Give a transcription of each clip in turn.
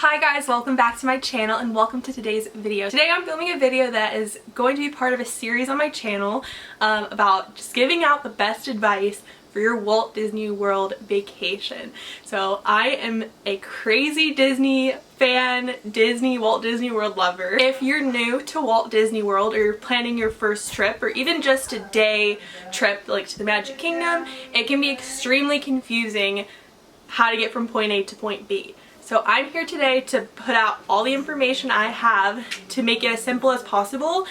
Hi guys, welcome back to my channel and welcome to today's video. Today I'm filming a video that is going to be part of a series on my channel about just giving out the best advice for your Walt Disney World vacation. So I am a crazy Disney fan, Walt Disney World lover. If you're new to Walt Disney World or you're planning your first trip or even just a day trip like to the Magic Kingdom, it can be extremely confusing how to get from point A to point B. So I'm here today to put out all the information I have to make it as simple as possible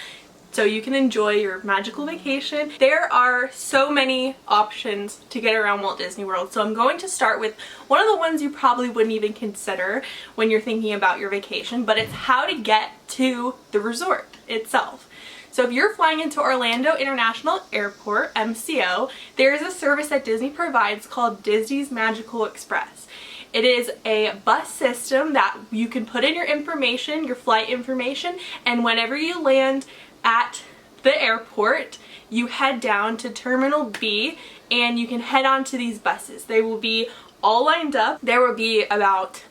so you can enjoy your magical vacation. There are so many options to get around Walt Disney World, so I'm going to start with one of the ones you probably wouldn't even consider when you're thinking about your vacation, but it's how to get to the resort itself. So if you're flying into Orlando International Airport, MCO, there is a service that Disney provides called Disney's Magical Express. It is a bus system that you can put in your information, your flight information, and whenever you land at the airport, you head down to Terminal B and you can head on to these buses. They will be all lined up. There will be about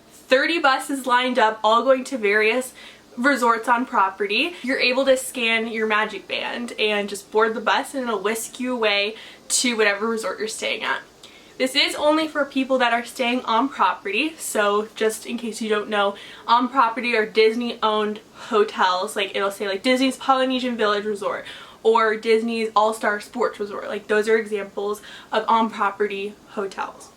30 buses lined up, all going to various resorts on property. You're able to scan your magic band and just board the bus and it'll whisk you away to whatever resort you're staying at. This is only for people that are staying on property, so just in case you don't know, on property are Disney owned hotels, like it'll say like Disney's Polynesian Village Resort or Disney's All-Star Sports Resort. Like those are examples of on property hotels.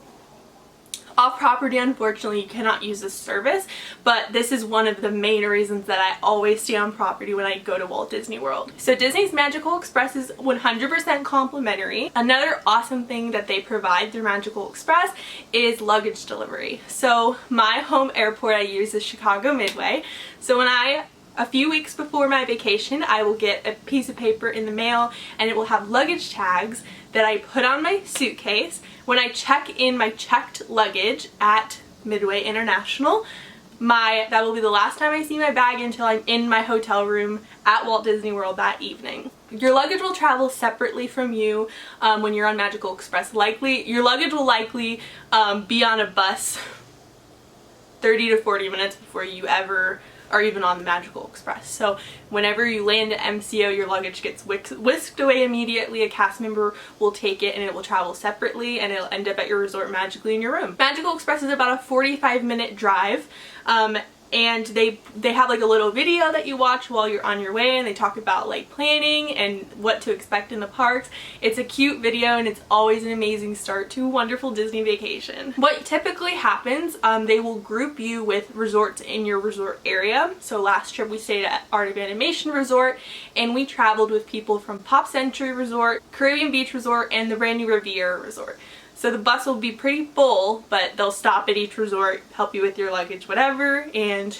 Off property, unfortunately, you cannot use this service, but this is one of the main reasons that I always stay on property when I go to Walt Disney World. So Disney's Magical Express is 100% complimentary. Another awesome thing that they provide through Magical Express is luggage delivery. So my home airport I use is Chicago Midway. So when a few weeks before my vacation, I will get a piece of paper in the mail and it will have luggage tags that I put on my suitcase. When I check in my checked luggage at Midway International, that will be the last time I see my bag until I'm in my hotel room at Walt Disney World that evening. Your luggage will travel separately from you when you're on Magical Express. Your luggage will likely be on a bus 30 to 40 minutes before you ever are even on the Magical Express. So whenever you land at MCO, your luggage gets whisked away immediately. A cast member will take it and it will travel separately and it'll end up at your resort magically in your room. Magical Express is about a 45-minute drive. And they have like a little video that you watch while you're on your way and they talk about like planning and what to expect in the parks. It's a cute video and it's always an amazing start to a wonderful Disney vacation. What typically happens, they will group you with resorts in your resort area. So last trip we stayed at Art of Animation Resort and we traveled with people from Pop Century Resort, Caribbean Beach Resort, and the brand new Riviera Resort. So the bus will be pretty full, but they'll stop at each resort, help you with your luggage, whatever, and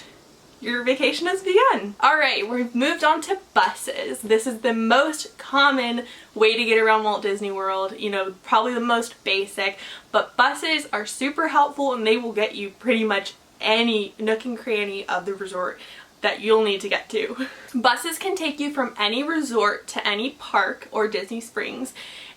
your vacation has begun. Alright, we've moved on to buses. This is the most common way to get around Walt Disney World, you know, probably the most basic, but buses are super helpful and they will get you pretty much any nook and cranny of the resort that you'll need to get to. Buses can take you from any resort to any park or Disney Springs.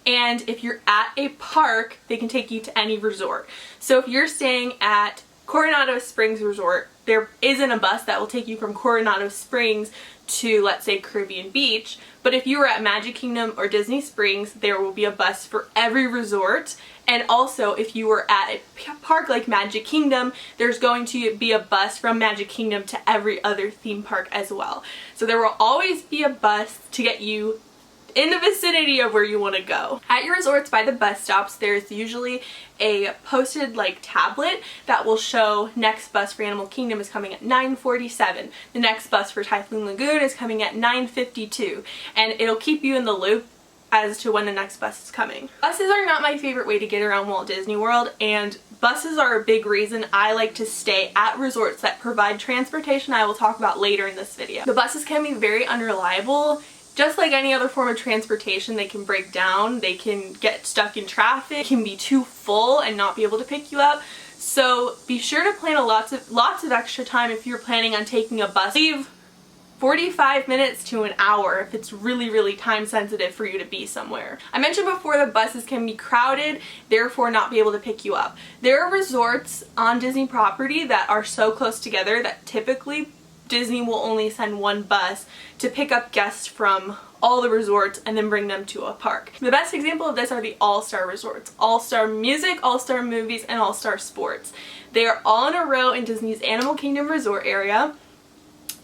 And if you're at a park, they can take you to any resort. So if you're staying at Coronado Springs Resort, there isn't a bus that will take you from Coronado Springs to, let's say, Caribbean Beach. But if you were at Magic Kingdom or Disney Springs, there will be a bus for every resort. And also, if you were at a park like Magic Kingdom, there's going to be a bus from Magic Kingdom to every other theme park as well. So there will always be a bus to get you in the vicinity of where you want to go. At your resorts by the bus stops, there's usually a posted like tablet that will show next bus for Animal Kingdom is coming at 9:47. The next bus for Typhoon Lagoon is coming at 9:52, and it'll keep you in the loop as to when the next bus is coming. Buses are not my favorite way to get around Walt Disney World, and buses are a big reason I like to stay at resorts that provide transportation I will talk about later in this video. The buses can be very unreliable. Just like any other form of transportation, they can break down, they can get stuck in traffic, can be too full and not be able to pick you up. So be sure to plan lots of extra time if you're planning on taking a bus. Leave 45 minutes to an hour if it's really time sensitive for you to be somewhere. I mentioned before that buses can be crowded, therefore not be able to pick you up. There are resorts on Disney property that are so close together that typically Disney will only send one bus to pick up guests from all the resorts and then bring them to a park. The best example of this are the All-Star resorts. All-Star Music, All-Star Movies, and All-Star Sports. They are all in a row in Disney's Animal Kingdom resort area.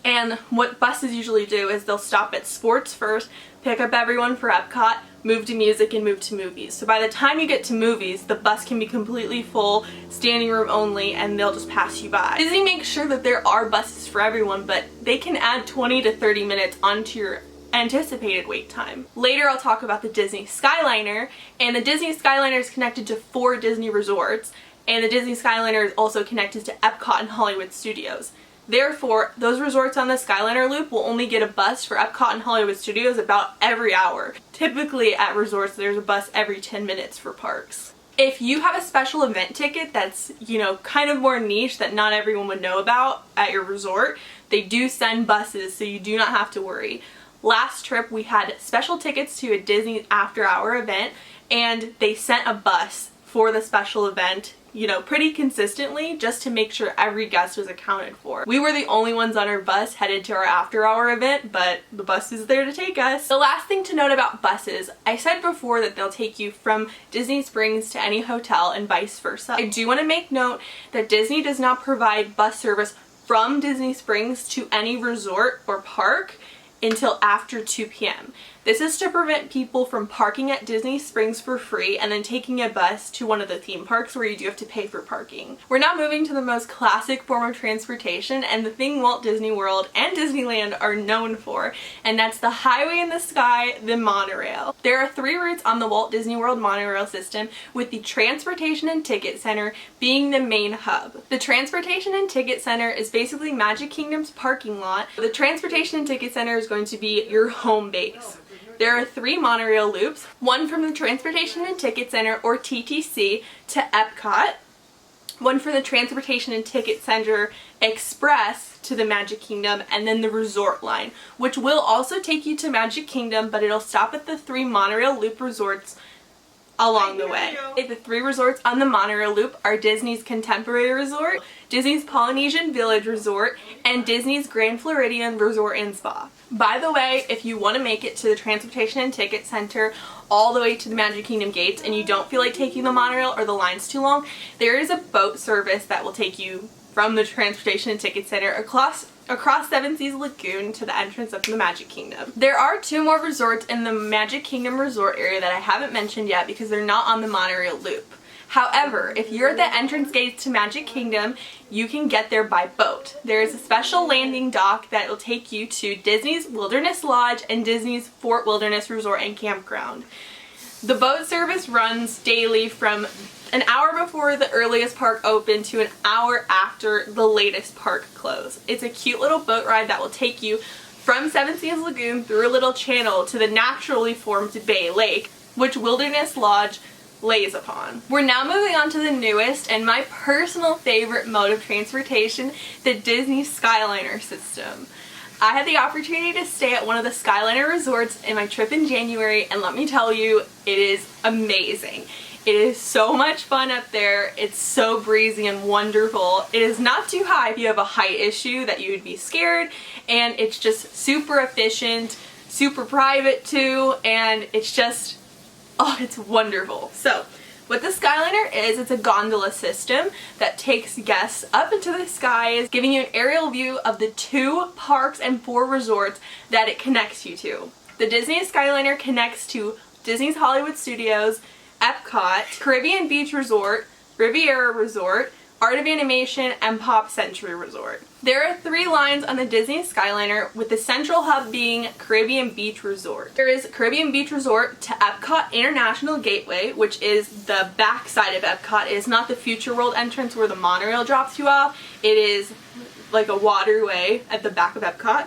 And what buses usually do is they'll stop at sports first, pick up everyone for Epcot, move to music, and move to movies. So by the time you get to movies, the bus can be completely full, standing room only, and they'll just pass you by. Disney makes sure that there are buses for everyone, but they can add 20 to 30 minutes onto your anticipated wait time. Later I'll talk about the Disney Skyliner, and the Disney Skyliner is connected to 4 Disney resorts, and the Disney Skyliner is also connected to Epcot and Hollywood Studios. Therefore, those resorts on the Skyliner loop will only get a bus for Epcot and Hollywood Studios about every hour. Typically at resorts there's a bus every 10 minutes for parks. If you have a special event ticket that's, you know, kind of more niche that not everyone would know about at your resort, they do send buses, so you do not have to worry. Last trip we had special tickets to a Disney after hour event, and they sent a bus for the special event, you know, pretty consistently, just to make sure every guest was accounted for. We were the only ones on our bus headed to our after hour event, but the bus is there to take us. The last thing to note about buses, I said before that they'll take you from Disney Springs to any hotel and vice versa. I do want to make note that Disney does not provide bus service from Disney Springs to any resort or park until after 2 p.m. This is to prevent people from parking at Disney Springs for free and then taking a bus to one of the theme parks where you do have to pay for parking. We're now moving to the most classic form of transportation and the thing Walt Disney World and Disneyland are known for, and that's the highway in the sky, the monorail. There are 3 routes on the Walt Disney World monorail system, with the Transportation and Ticket Center being the main hub. The Transportation and Ticket Center is basically Magic Kingdom's parking lot. The Transportation and Ticket Center is going to be your home base. There are 3 monorail loops, one from the Transportation and Ticket Center, or TTC, to Epcot, one for the Transportation and Ticket Center Express to the Magic Kingdom, and then the resort line, which will also take you to Magic Kingdom, but it'll stop at the 3 monorail loop resorts along the way. The 3 resorts on the monorail loop are Disney's Contemporary Resort, Disney's Polynesian Village Resort, and Disney's Grand Floridian Resort and Spa. By the way, if you want to make it to the Transportation and Ticket Center all the way to the Magic Kingdom gates and you don't feel like taking the monorail or the line's too long, there is a boat service that will take you from the Transportation and Ticket Center across Seven Seas Lagoon to the entrance of the Magic Kingdom. There are 2 more resorts in the Magic Kingdom resort area that I haven't mentioned yet because they're not on the monorail loop. However, if you're at the entrance gates to Magic Kingdom, you can get there by boat. There is a special landing dock that will take you to Disney's Wilderness Lodge and Disney's Fort Wilderness Resort and Campground. The boat service runs daily from an hour before the earliest park open to an hour after the latest park close. It's a cute little boat ride that will take you from Seven Seas Lagoon through a little channel to the naturally formed Bay Lake, which Wilderness Lodge lays upon. We're now moving on to the newest and my personal favorite mode of transportation, the Disney Skyliner system. I had the opportunity to stay at one of the Skyliner resorts in my trip in January, and let me tell you, it is amazing. It is so much fun up there. It's so breezy and wonderful. It is not too high if you have a height issue that you would be scared, and it's just super efficient, super private too, and it's just, oh, it's wonderful. So what the Skyliner is, it's a gondola system that takes guests up into the skies, giving you an aerial view of the 2 parks and 4 resorts that it connects you to. The Disney Skyliner connects to Disney's Hollywood Studios, Epcot, Caribbean Beach Resort, Riviera Resort, Art of Animation, and Pop Century Resort. There are 3 lines on the Disney Skyliner, with the central hub being Caribbean Beach Resort. There is Caribbean Beach Resort to Epcot International Gateway, which is the back side of Epcot. It is not the Future World entrance where the monorail drops you off. It is like a waterway at the back of Epcot.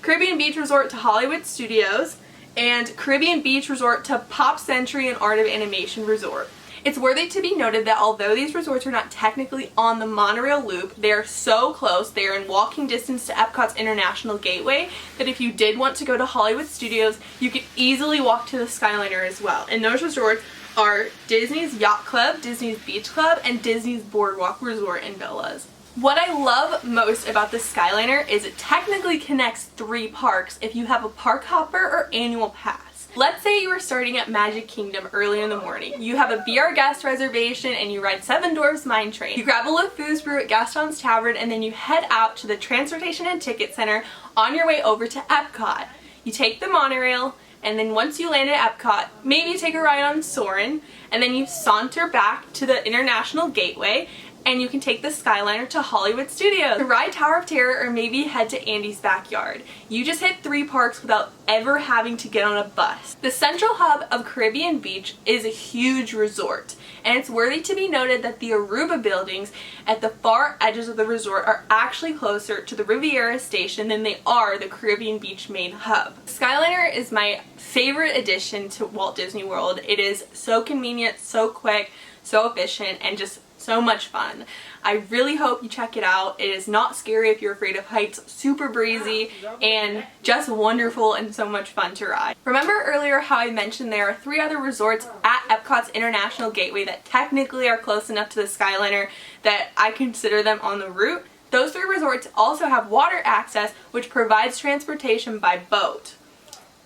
Caribbean Beach Resort to Hollywood Studios, and Caribbean Beach Resort to Pop Century and Art of Animation Resort. It's worthy to be noted that although these resorts are not technically on the monorail loop, they are so close, they are in walking distance to Epcot's International Gateway, that if you did want to go to Hollywood Studios, you could easily walk to the Skyliner as well. And those resorts are Disney's Yacht Club, Disney's Beach Club, and Disney's Boardwalk Resort and Villas. What I love most about the Skyliner is it technically connects 3 parks if you have a park hopper or annual pass. Let's say you are starting at Magic Kingdom early in the morning. You have a BR guest reservation and you ride Seven Dwarfs Mine Train. You grab a LeFou's brew at Gaston's Tavern and then you head out to the Transportation and Ticket Center on your way over to Epcot. You take the monorail, and then once you land at Epcot, maybe you take a ride on Soarin', and then you saunter back to the International Gateway, and you can take the Skyliner to Hollywood Studios to ride Tower of Terror or maybe head to Andy's Backyard. You just hit 3 parks without ever having to get on a bus. The central hub of Caribbean Beach is a huge resort, and it's worthy to be noted that the Aruba buildings at the far edges of the resort are actually closer to the Riviera station than they are the Caribbean Beach main hub. Skyliner is my favorite addition to Walt Disney World. It is so convenient, so quick, so efficient, and just so much fun. I really hope you check it out. It is not scary if you're afraid of heights, super breezy, and just wonderful and so much fun to ride. Remember earlier how I mentioned there are 3 other resorts at Epcot's International Gateway that technically are close enough to the Skyliner that I consider them on the route? Those 3 resorts also have water access, which provides transportation by boat.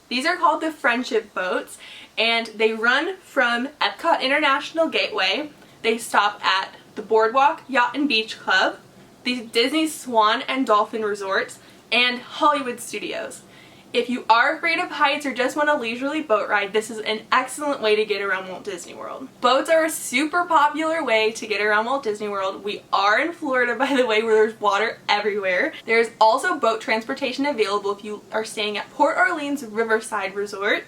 These are called the Friendship Boats, and they run from Epcot International Gateway. They stop at the Boardwalk Yacht and Beach Club, the Disney Swan and Dolphin Resorts, and Hollywood Studios. If you are afraid of heights or just want a leisurely boat ride, this is an excellent way to get around Walt Disney World. Boats are a super popular way to get around Walt Disney World. We are in Florida, by the way, where there's water everywhere. There's also boat transportation available if you are staying at Port Orleans Riverside Resort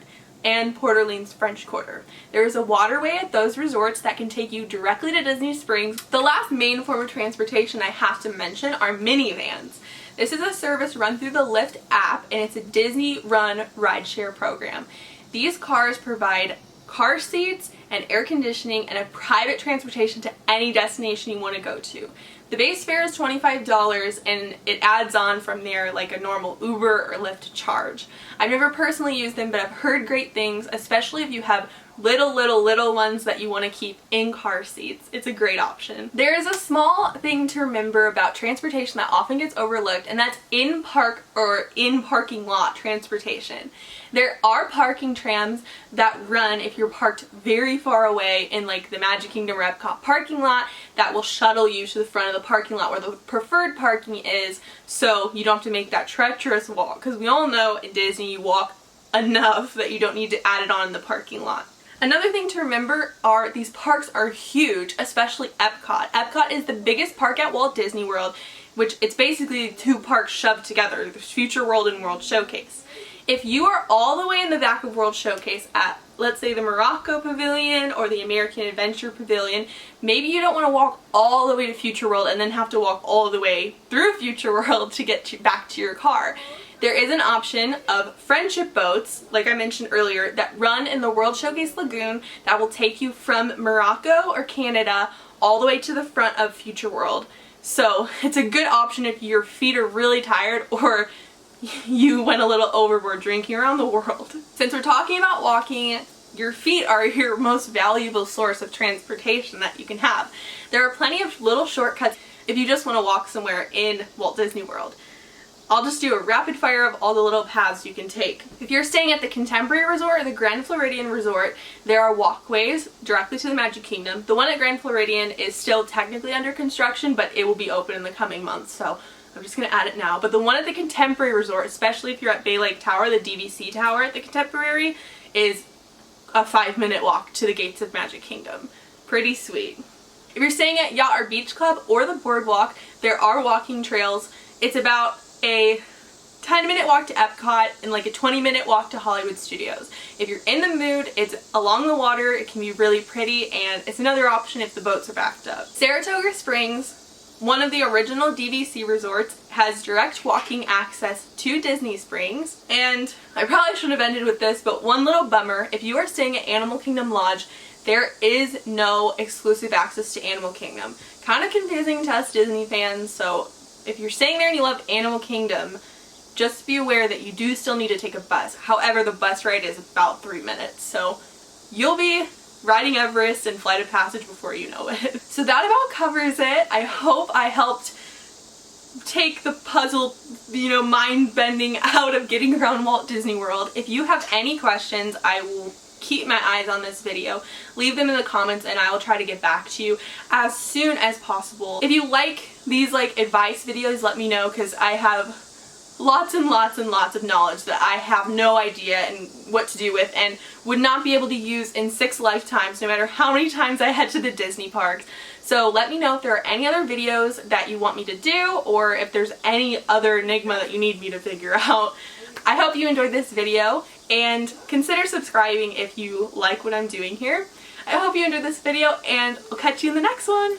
and Port Orleans French Quarter. There is a waterway at those resorts that can take you directly to Disney Springs. The last main form of transportation I have to mention are minivans. This is a service run through the Lyft app, and it's a Disney-run rideshare program. These cars provide car seats and air conditioning and a private transportation to any destination you want to go to. The base fare is $25 and it adds on from there like a normal Uber or Lyft charge. I've never personally used them, but I've heard great things, especially if you have little ones that you want to keep in car seats. It's a great option. There is a small thing to remember about transportation that often gets overlooked, and that's in-park or in-parking lot transportation. There are parking trams that run if you're parked very far away in like the Magic Kingdom or Epcot parking lot that will shuttle you to the front of the parking lot where the preferred parking is, so you don't have to make that treacherous walk, because we all know in Disney you walk enough that you don't need to add it on in the parking lot. Another thing to remember are these parks are huge, especially Epcot. Epcot is the biggest park at Walt Disney World, which it's basically 2 parks shoved together. There's Future World and World Showcase. If you are all the way in the back of World Showcase at, let's say, the Morocco Pavilion or the American Adventure Pavilion, maybe you don't want to walk all the way to Future World and then have to walk all the way through Future World to get back to your car. There is an option of friendship boats, like I mentioned earlier, that run in the World Showcase Lagoon that will take you from Morocco or Canada all the way to the front of Future World. So it's a good option if your feet are really tired or you went a little overboard drinking around the world. Since we're talking about walking, your feet are your most valuable source of transportation that you can have. There are plenty of little shortcuts if you just want to walk somewhere in Walt Disney World. I'll just do a rapid fire of all the little paths you can take. If you're staying at the Contemporary Resort or the Grand Floridian Resort, there are walkways directly to the Magic Kingdom. The one at Grand Floridian is still technically under construction, but it will be open in the coming months, so I'm just going to add it now. But the one at the Contemporary Resort, especially if you're at Bay Lake Tower, the DVC Tower at the Contemporary, is a 5-minute walk to the gates of Magic Kingdom. Pretty sweet. If you're staying at Yacht or Beach Club or the Boardwalk, there are walking trails. It's about a 10-minute walk to Epcot and like a 20-minute walk to Hollywood Studios. If you're in the mood, it's along the water, it can be really pretty, and it's another option if the boats are backed up. Saratoga Springs, one of the original DVC resorts, has direct walking access to Disney Springs, and I probably should have ended with this, but one little bummer, if you are staying at Animal Kingdom Lodge, there is no exclusive access to Animal Kingdom. Kind of confusing to us Disney fans, so if you're staying there and you love Animal Kingdom, just be aware that you do still need to take a bus. However, the bus ride is about 3 minutes, so you'll be riding Everest and Flight of Passage before you know it. So that about covers it. I hope I helped take the puzzle, mind-bending out of getting around Walt Disney World. If you have any questions, I will keep my eyes on this video. Leave them in the comments and I will try to get back to you as soon as possible. If you like these advice videos, let me know, because I have lots and lots and lots of knowledge that I have no idea and what to do with and would not be able to use in 6 lifetimes, no matter how many times I head to the Disney parks. So let me know if there are any other videos that you want me to do, or if there's any other enigma that you need me to figure out. I hope you enjoyed this video, and consider subscribing if you like what I'm doing here. I hope you enjoyed this video, and I'll catch you in the next one.